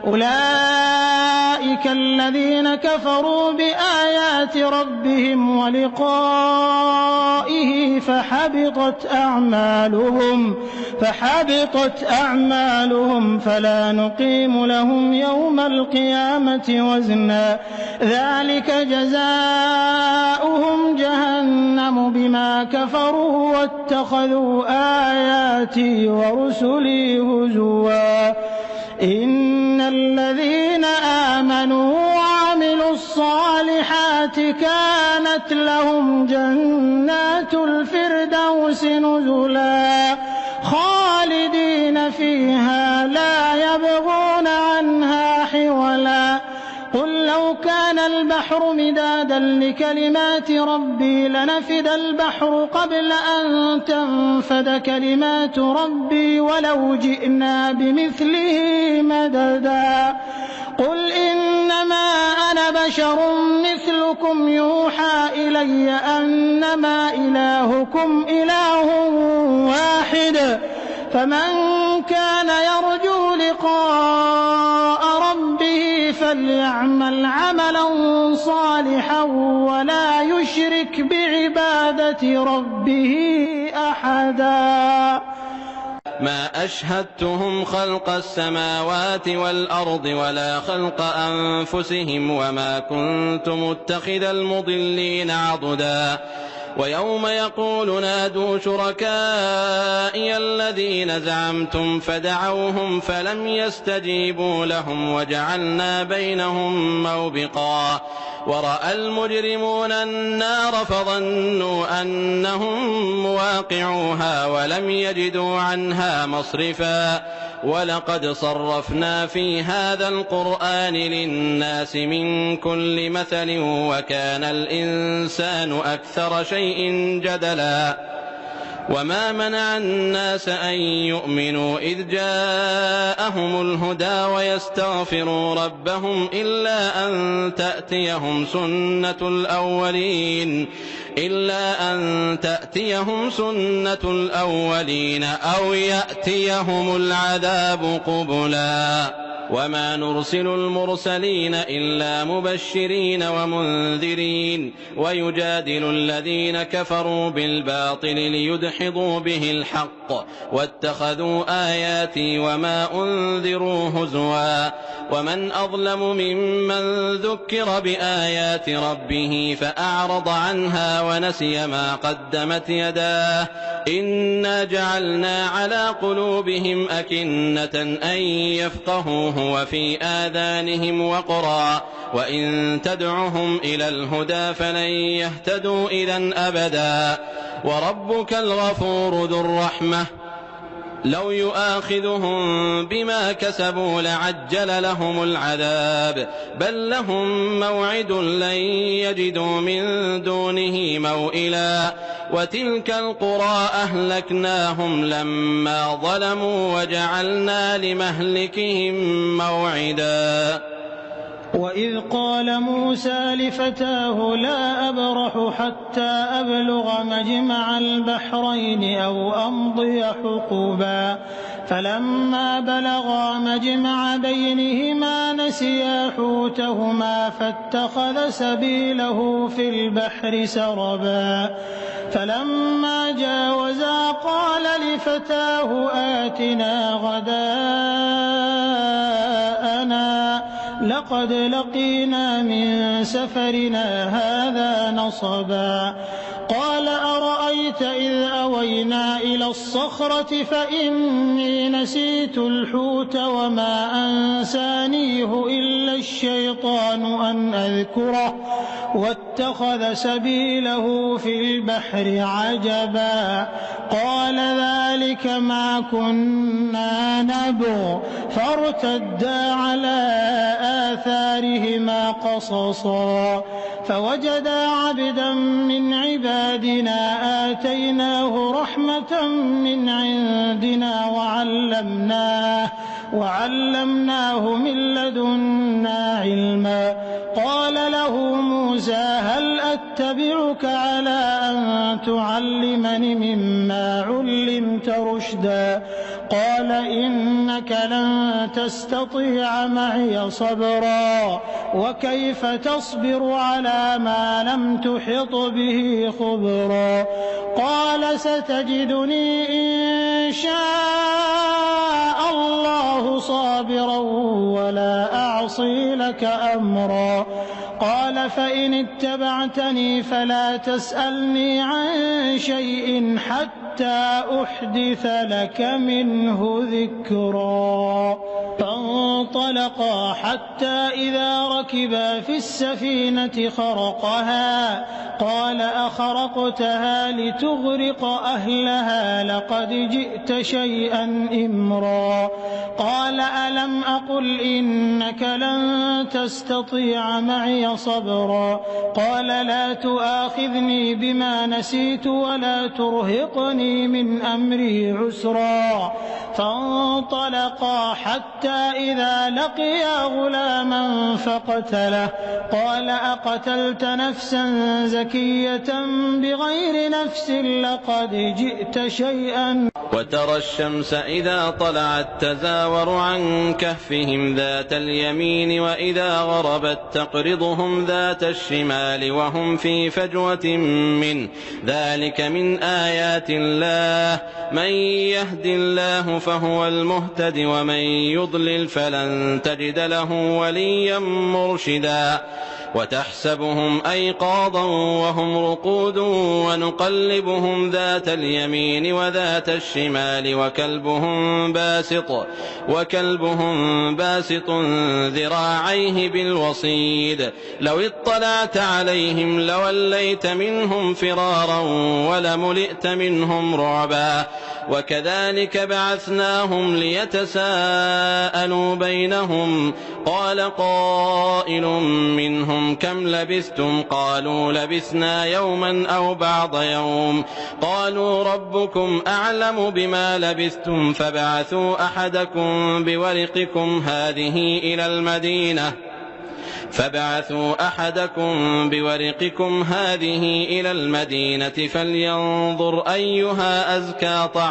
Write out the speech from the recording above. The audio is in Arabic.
أولئك الذين كفروا بآيات ربهم ولقائه فحبطت أعمالهم فلا نقيم لهم يوم القيامة وزنا ذلك جزاؤهم جهنم بما كفروا واتخذوا آياتي ورسلي هزوا إن الذين آمنوا وعملوا الصالحات كانت لهم جنات الفردوس نزلا خالدين فيها لا يبغون عنها حولا قل لو كان البحر مدادا لكلمات ربي لنفد البحر قبل أن تنفد كلمات ربي ولو جئنا بمثله مددا قل إنما أنا بشر مثلكم يوحى إلي أنما إلهكم إله واحد فمن كان يرجو لقاء ربه فليعمل عملا صالحا ولا يشرك بعبادة ربه أحدا ما أشهدتهم خلق السماوات والأرض ولا خلق أنفسهم وما كنت متخذ المضلين عضدا ويوم يقول نادوا شركائي الذين زعمتم فدعوهم فلم يستجيبوا لهم وجعلنا بينهم موبقا ورأى المجرمون النار فظنوا أنهم مواقعوها ولم يجدوا عنها مصرفا ولقد صرفنا في هذا القرآن للناس من كل مثل وكان الإنسان أكثر شيء جدلا وما منع الناس أن يؤمنوا إذ جاءهم الهدى ويستغفروا ربهم إلا أن تأتيهم سنة الأولين أو يأتيهم العذاب قبلا وما نرسل المرسلين إلا مبشرين ومنذرين ويجادل الذين كفروا بالباطل ليدحضوا به الحق واتخذوا آياتي وما أنذروا هزوا ومن أظلم ممن ذكر بآيات ربه فأعرض عنها ونسي ما قدمت يداه إنا جعلنا على قلوبهم أكنة أن يفقهوه وفي آذانهم وقرا وإن تدعهم إلى الهدى فلن يهتدوا إذا أبدا وربك الغفور ذو الرحمة لو يؤاخذهم بما كسبوا لعجل لهم العذاب بل لهم موعد لن يجدوا من دونه موئلا وتلك القرى أهلكناهم لما ظلموا وجعلنا لمهلكهم موعدا وإذ قال موسى لفتاه لا أبرح حتى أبلغ مجمع البحرين أو أمضي حقبا فلما بلغا مجمع بينهما نسيا حوتهما فاتخذ سبيله في البحر سربا فلما جاوزا قال لفتاه آتنا غداءنا لقد لقينا من سفرنا هذا نصبا قال أرأيت إذ أوينا إلى الصخرة فإني نسيت الحوت وما أنسانيه إلا الشيطان أن أذكره واتخذ سبيله في البحر عجبا قال ذلك ما كنا نبغ فارتدا على آثارهما قصصا فوجدا عبدا من عبادنا آتيناه رحمة من عندنا وعلمناه من لدنا علما قال له موسى هل أتبعك على أن تعلمني مما علمت رشدا قال إنك لن تستطيع معي صبرا وكيف تصبر على ما لم تحط به خبرا قال ستجدني إن شاء الله صابرا ولا أعصي لك أمرا قال فإن اتبعتني فلا تسألني عن شيء حتى أحدث لك منه ذكرا فانطلقا حتى إذا ركبا في السفينة خرقها قال أخرقتها لتغرق أهلها لقد جئت شيئا إمرا قال ألم أقل إنك لن تستطيع معي صبرا قال لا تؤاخذني بما نسيت ولا ترهقني من أمري عسرا فانطلقا حتى إذا لقيا غلاما فقتله قال أقتلت نفسا زكية بغير نفس لقد جئت شيئا. وترى الشمس إذا طلعت تزاور عن كهفهم ذات اليمين وإذا غربت تقرضهم ذات الشمال وهم في فجوة منه ذلك من آيات الله من يهد الله فهو المهتد ومن يضلل فلن تجد له وليا مرشدا وتحسبهم أيقاظا وهم رقود ونقلبهم ذات اليمين وذات الشمال وكلبهم باسط ذراعيه بالوصيد لو اطلعت عليهم لوليت منهم فرارا ولملئت منهم رعبا وكذلك بعثناهم ليتساءلوا بينهم قال قائل منهم كم لبثتم قالوا لبثنا يوما أو بعض يوم قالوا ربكم أعلم بما لبثتم فابعثوا أحدكم بورقكم هذه إلى المدينة فلينظر أيها أزكى طعاما